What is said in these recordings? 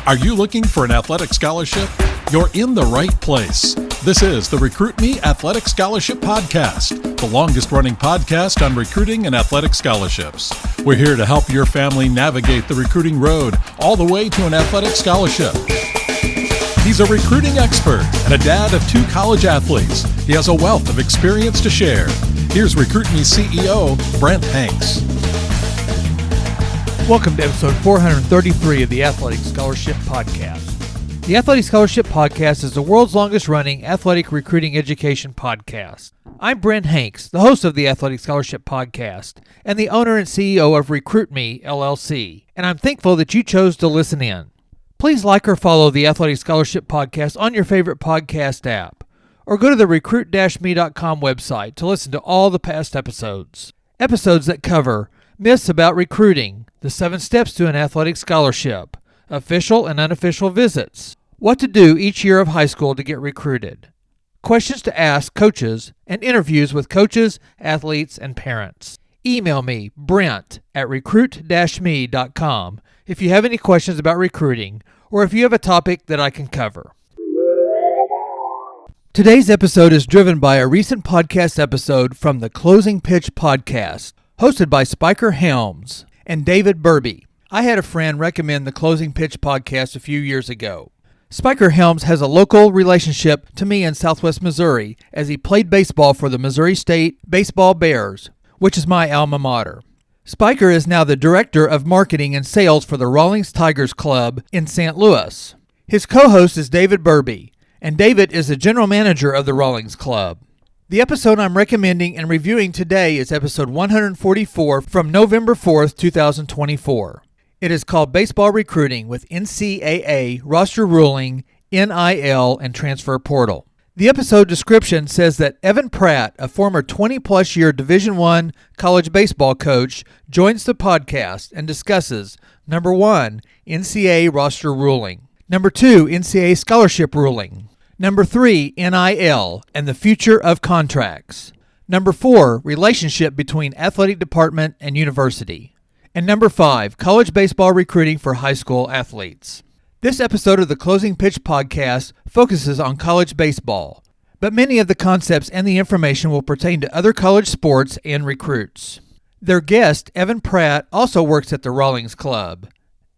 Are you looking for an athletic scholarship? You're in the right place. This is the Recruit Me Athletic Scholarship Podcast, the longest-running podcast on recruiting and athletic scholarships. We're here to help your family navigate the recruiting road all the way to an athletic scholarship. He's a recruiting expert and a dad of 2 college athletes. He has a wealth of experience to share. Here's Recruit Me CEO, Brent Hanks. Welcome to episode 433 of the Athletic Scholarship Podcast. The Athletic Scholarship Podcast is the world's longest-running athletic recruiting education podcast. I'm Brent Hanks, the host of the Athletic Scholarship Podcast and the owner and CEO of Recruit Me, LLC, and I'm thankful that you chose to listen in. Please like or follow the Athletic Scholarship Podcast on your favorite podcast app, or go to the recruit-me.com website to listen to all the past episodes. Episodes that cover myths about recruiting, the 7 steps to an athletic scholarship, official and unofficial visits, what to do each year of high school to get recruited, questions to ask coaches, and interviews with coaches, athletes, and parents. Email me, Brent, at recruit-me.com if you have any questions about recruiting or if you have a topic that I can cover. Today's episode is driven by a recent podcast episode from the Closing Pitch podcast, hosted by Spiker Helms and David Burby. I had a friend recommend the Closing Pitch podcast a few years ago. Spiker Helms has a local relationship to me in Southwest Missouri as he played baseball for the Missouri State Baseball Bears, which is my alma mater. Spiker is now the Director of Marketing and Sales for the Rawlings Tigers Club in St. Louis. His co-host is David Burby, and David is the General Manager of the Rawlings Club. The episode I'm recommending and reviewing today is episode 144 from November 4th, 2024. It is called Baseball Recruiting with NCAA Roster Ruling, NIL, and Transfer Portal. The episode description says that Evan Pratt, a former 20-plus year Division I college baseball coach, joins the podcast and discusses, number 1, NCAA Roster Ruling, number 2, NCAA Scholarship Ruling, number 3, NIL, and the future of contracts, number 4, relationship between athletic department and university, and number 5, college baseball recruiting for high school athletes. This episode of the Closing Pitch podcast focuses on college baseball, but many of the concepts and the information will pertain to other college sports and recruits. Their guest, Evan Pratt, also works at the Rawlings Club.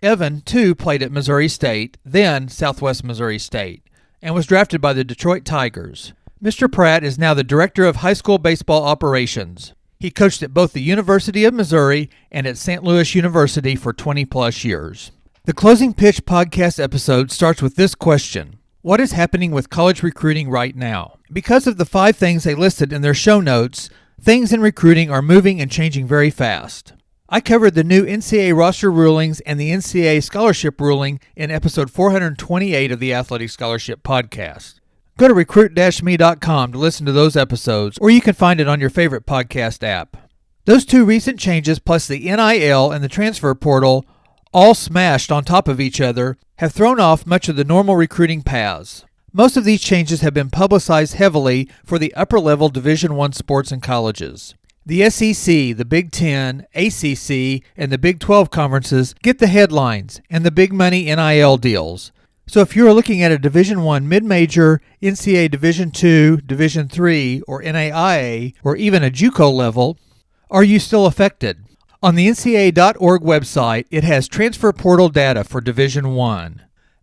Evan, too, played at Missouri State, then Southwest Missouri State, and was drafted by the Detroit Tigers. Mr. Pratt is now the Director of High School Baseball Operations. He coached at both the University of Missouri and at St. Louis University for 20-plus years. The Closing Pitch podcast episode starts with this question: what is happening with college recruiting right now? Because of the 5 things they listed in their show notes, things in recruiting are moving and changing very fast. I covered the new NCAA roster rulings and the NCAA scholarship ruling in episode 428 of the Athletic Scholarship Podcast. Go to recruit-me.com to listen to those episodes, or you can find it on your favorite podcast app. Those 2 recent changes, plus the NIL and the Transfer Portal, all smashed on top of each other, have thrown off much of the normal recruiting paths. Most of these changes have been publicized heavily for the upper-level Division I sports and colleges. The SEC, the Big Ten, ACC, and the Big 12 conferences get the headlines and the big money NIL deals. So if you're looking at a Division I mid-major, NCAA Division II, Division III, or NAIA, or even a JUCO level, are you still affected? On the NCAA.org website, it has Transfer Portal data for Division I.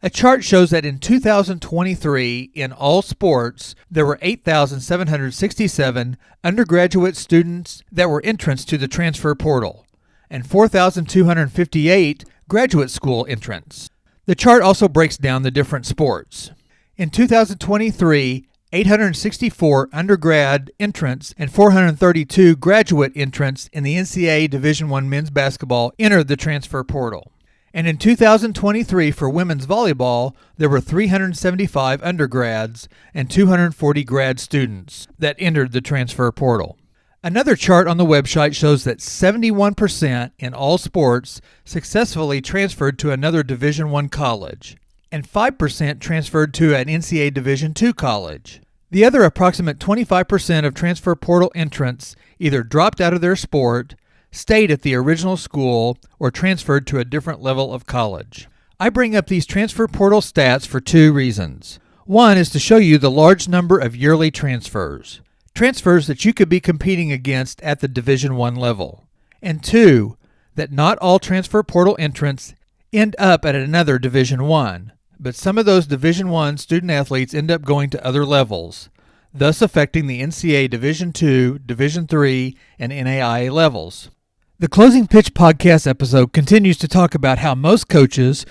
A chart shows that in 2023, in all sports, there were 8,767 undergraduate students that were entrants to the Transfer Portal, and 4,258 graduate school entrants. The chart also breaks down the different sports. In 2023, 864 undergrad entrants and 432 graduate entrants in the NCAA Division I men's basketball entered the Transfer Portal. And in 2023 for women's volleyball, there were 375 undergrads and 240 grad students that entered the Transfer Portal. Another chart on the website shows that 71% in all sports successfully transferred to another Division I college, and 5% transferred to an NCAA Division II college. The other approximate 25% of Transfer Portal entrants either dropped out of their sport, stayed at the original school, or transferred to a different level of college. I bring up these transfer portal stats for two reasons. One is to show you the large number of yearly transfers that you could be competing against at the Division I level. And two, that not all transfer portal entrants end up at another Division I, but some of those Division I student athletes end up going to other levels, thus affecting the NCAA Division II, Division III, and NAIA levels. The Closing Pitch podcast episode continues to talk about how most coaches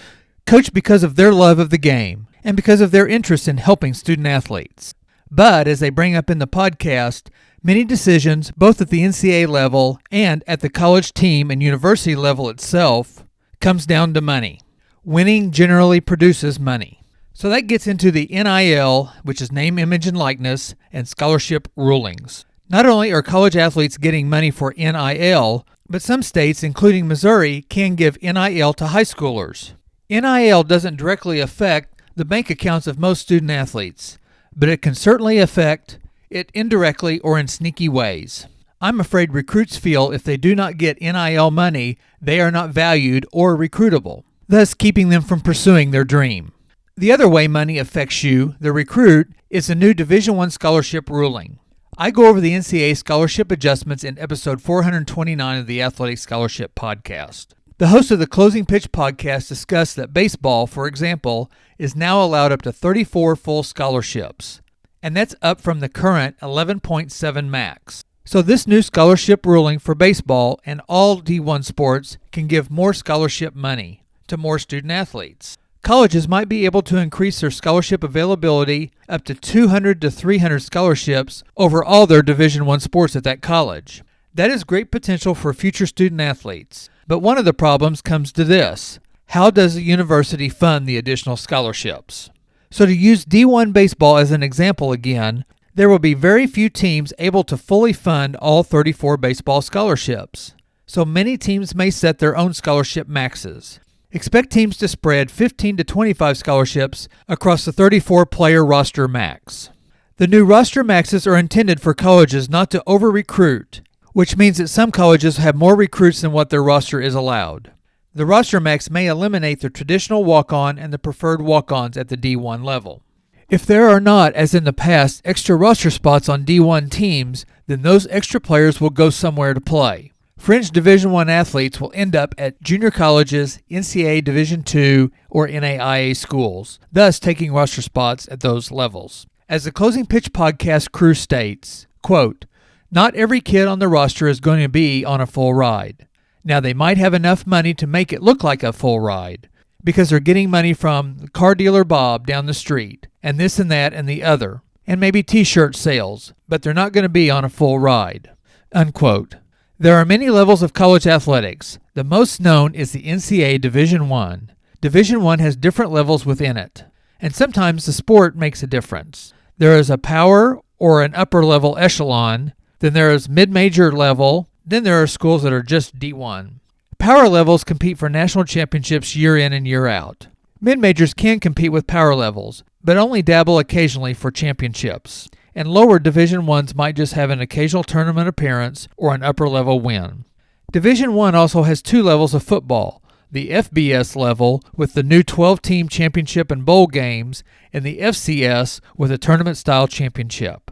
coach because of their love of the game and because of their interest in helping student athletes. But as they bring up in the podcast, many decisions, both at the NCAA level and at the college team and university level itself, comes down to money. Winning generally produces money. So that gets into the NIL, which is name, image, and likeness, and scholarship rulings. Not only are college athletes getting money for NIL, but some states, including Missouri, can give NIL to high schoolers. NIL doesn't directly affect the bank accounts of most student athletes, but it can certainly affect it indirectly or in sneaky ways. I'm afraid recruits feel if they do not get NIL money, they are not valued or recruitable, thus keeping them from pursuing their dream. The other way money affects you, the recruit, is the new Division I scholarship ruling. I go over the NCAA scholarship adjustments in episode 429 of the Athletic Scholarship Podcast. The host of the Closing Pitch podcast discussed that baseball, for example, is now allowed up to 34 full scholarships, and that's up from the current 11.7 max. So this new scholarship ruling for baseball and all D1 sports can give more scholarship money to more student athletes. Colleges might be able to increase their scholarship availability up to 200 to 300 scholarships over all their Division I sports at that college. That is great potential for future student athletes. But one of the problems comes to this. How does the university fund the additional scholarships? So to use D1 baseball as an example again, there will be very few teams able to fully fund all 34 baseball scholarships. So many teams may set their own scholarship maxes. Expect teams to spread 15 to 25 scholarships across the 34-player roster max. The new roster maxes are intended for colleges not to over-recruit, which means that some colleges have more recruits than what their roster is allowed. The roster max may eliminate the traditional walk-on and the preferred walk-ons at the D1 level. If there are not, as in the past, extra roster spots on D1 teams, then those extra players will go somewhere to play. Fringe Division I athletes will end up at junior colleges, NCAA Division II, or NAIA schools, thus taking roster spots at those levels. As the Closing Pitch podcast crew states, quote, "Not every kid on the roster is going to be on a full ride. Now they might have enough money to make it look like a full ride, because they're getting money from car dealer Bob down the street, and this and that and the other, and maybe t-shirt sales, but they're not going to be on a full ride." Unquote. There are many levels of college athletics. The most known is the NCAA Division I. Division I has different levels within it, and sometimes the sport makes a difference. There is a power or an upper level echelon, then there is mid-major level, then there are schools that are just D1. Power levels compete for national championships year in and year out. Mid-majors can compete with power levels, but only dabble occasionally for championships. And lower Division I's might just have an occasional tournament appearance or an upper-level win. Division I also has two levels of football, the FBS level with the new 12-team championship and bowl games, and the FCS with a tournament-style championship.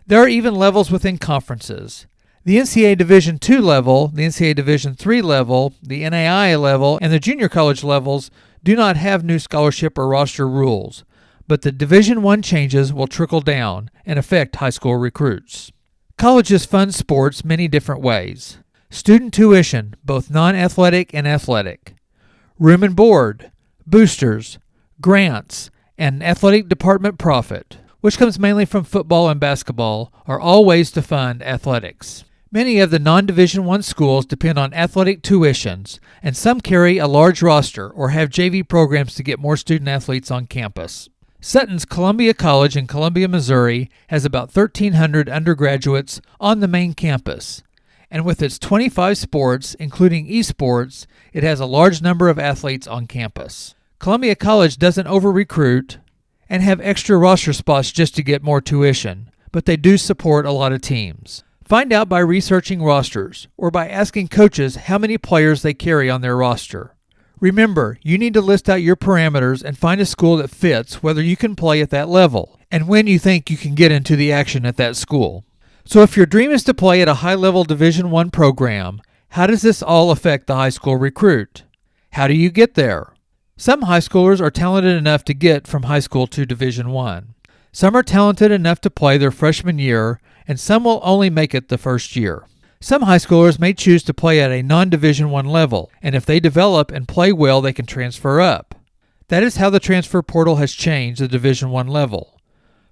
There are even levels within conferences. The NCAA Division II level, the NCAA Division III level, the NAIA level, and the junior college levels do not have new scholarship or roster rules, but the Division I changes will trickle down and affect high school recruits. Colleges fund sports many different ways. Student tuition, both non-athletic and athletic. Room and board, boosters, grants, and athletic department profit, which comes mainly from football and basketball, are all ways to fund athletics. Many of the non-Division I schools depend on athletic tuitions, and some carry a large roster or have JV programs to get more student athletes on campus. Sutton's Columbia College in Columbia, Missouri has about 1,300 undergraduates on the main campus, and with its 25 sports, including esports, it has a large number of athletes on campus. Columbia College doesn't over-recruit and have extra roster spots just to get more tuition, but they do support a lot of teams. Find out by researching rosters or by asking coaches how many players they carry on their roster. Remember, you need to list out your parameters and find a school that fits whether you can play at that level and when you think you can get into the action at that school. So if your dream is to play at a high-level Division I program, how does this all affect the high school recruit? How do you get there? Some high schoolers are talented enough to get from high school to Division I. Some are talented enough to play their freshman year, and some will only make it the first year. Some high schoolers may choose to play at a non-Division I level, and if they develop and play well, they can transfer up. That is how the transfer portal has changed the Division I level.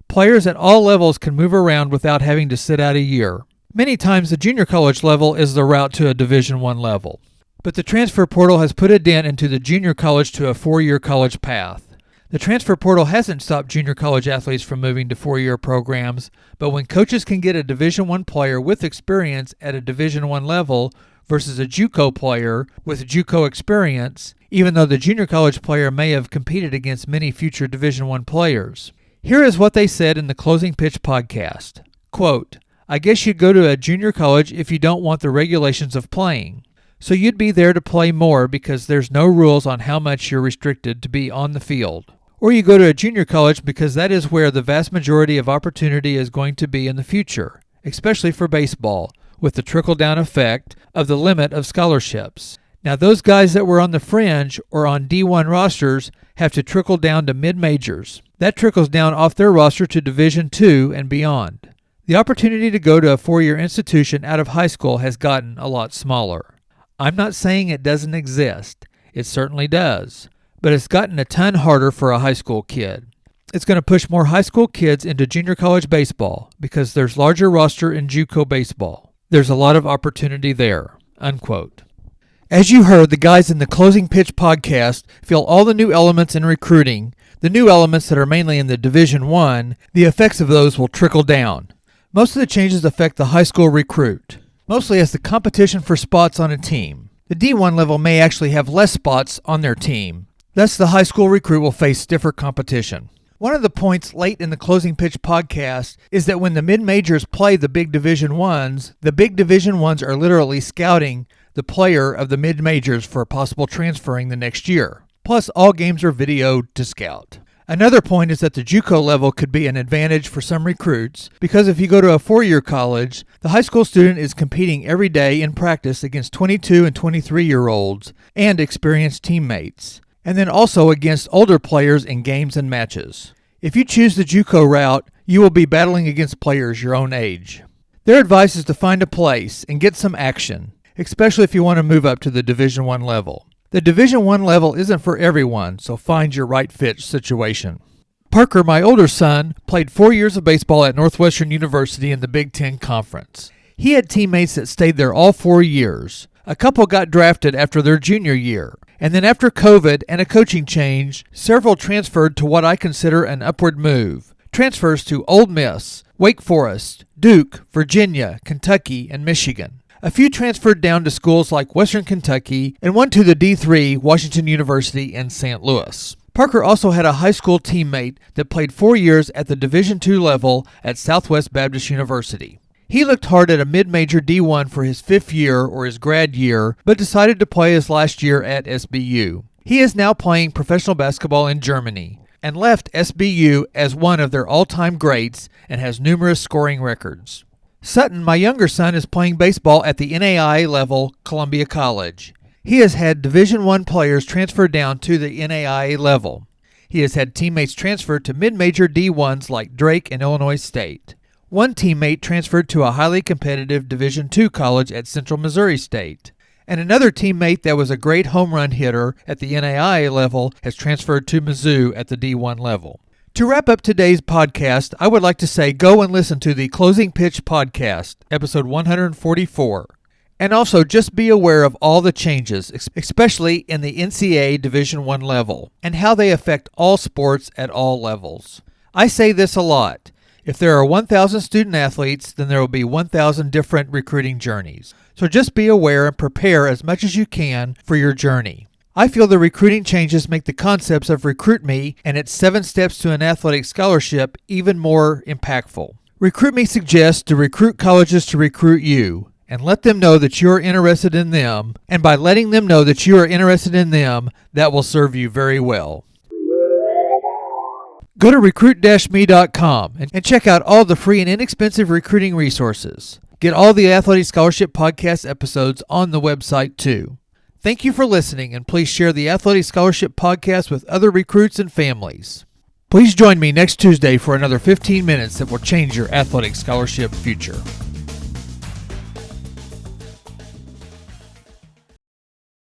Players at all levels can move around without having to sit out a year. Many times the junior college level is the route to a Division I level. But the transfer portal has put a dent into the junior college to a 4-year college path. The transfer portal hasn't stopped junior college athletes from moving to 4-year programs, but when coaches can get a Division I player with experience at a Division I level versus a JUCO player with JUCO experience, even though the junior college player may have competed against many future Division I players. Here is what they said in the Closing Pitch podcast. Quote, "I guess you'd go to a junior college if you don't want the regulations of playing. So you'd be there to play more because there's no rules on how much you're restricted to be on the field. Or you go to a junior college because that is where the vast majority of opportunity is going to be in the future, especially for baseball, with the trickle-down effect of the limit of scholarships. Now those guys that were on the fringe or on D1 rosters have to trickle down to mid-majors. That trickles down off their roster to Division II and beyond. The opportunity to go to a 4-year institution out of high school has gotten a lot smaller. I'm not saying it doesn't exist. It certainly does. But it's gotten a ton harder for a high school kid. It's going to push more high school kids into junior college baseball because there's larger roster in JUCO baseball. There's a lot of opportunity there." Unquote. As you heard, the guys in the Closing Pitch podcast feel all the new elements in recruiting, the new elements that are mainly in the Division I, the effects of those will trickle down. Most of the changes affect the high school recruit, mostly as the competition for spots on a team. The D1 level may actually have less spots on their team. Thus, the high school recruit will face stiffer competition. One of the points late in the Closing Pitch podcast is that when the mid-majors play the big Division Is, the big Division Is are literally scouting the player of the mid-majors for possible transferring the next year. Plus, all games are videoed to scout. Another point is that the JUCO level could be an advantage for some recruits because if you go to a 4-year college, the high school student is competing every day in practice against 22 and 23-year-olds and experienced teammates, and then also against older players in games and matches. If you choose the JUCO route, you will be battling against players your own age. Their advice is to find a place and get some action, especially if you want to move up to the Division I level. The Division I level isn't for everyone, so find your right fit situation. Parker, my older son, played 4 years of baseball at Northwestern University in the Big Ten Conference. He had teammates that stayed there all 4 years. A couple got drafted after their junior year. And then after COVID and a coaching change, several transferred to what I consider an upward move. Transfers to Ole Miss, Wake Forest, Duke, Virginia, Kentucky, and Michigan. A few transferred down to schools like Western Kentucky, and one to the D3, Washington University in St. Louis. Parker also had a high school teammate that played 4 years at the Division II level at Southwest Baptist University. He looked hard at a mid-major D1 for his 5th year or his grad year, but decided to play his last year at SBU. He is now playing professional basketball in Germany and left SBU as one of their all-time greats and has numerous scoring records. Sutton, my younger son, is playing baseball at the NAIA level, Columbia College. He has had Division I players transfer down to the NAIA level. He has had teammates transfer to mid-major D1s like Drake and Illinois State. One teammate transferred to a highly competitive Division II college at Central Missouri State. And another teammate that was a great home run hitter at the NAIA level has transferred to Mizzou at the D1 level. To wrap up today's podcast, I would like to say go and listen to the Closing Pitch podcast, episode 144. And also just be aware of all the changes, especially in the NCAA Division I level, and how they affect all sports at all levels. I say this a lot. If there are 1,000 student athletes, then there will be 1,000 different recruiting journeys. So just be aware and prepare as much as you can for your journey. I feel the recruiting changes make the concepts of Recruit Me and its 7 steps to an athletic scholarship even more impactful. Recruit Me suggests to recruit colleges to recruit you, and let them know that you're interested in them. And by letting them know that you are interested in them, that will serve you very well. Go to recruit-me.com and check out all the free and inexpensive recruiting resources. Get all the Athletic Scholarship Podcast episodes on the website too. Thank you for listening, and please share the Athletic Scholarship Podcast with other recruits and families. Please join me next Tuesday for another 15 minutes that will change your athletic scholarship future.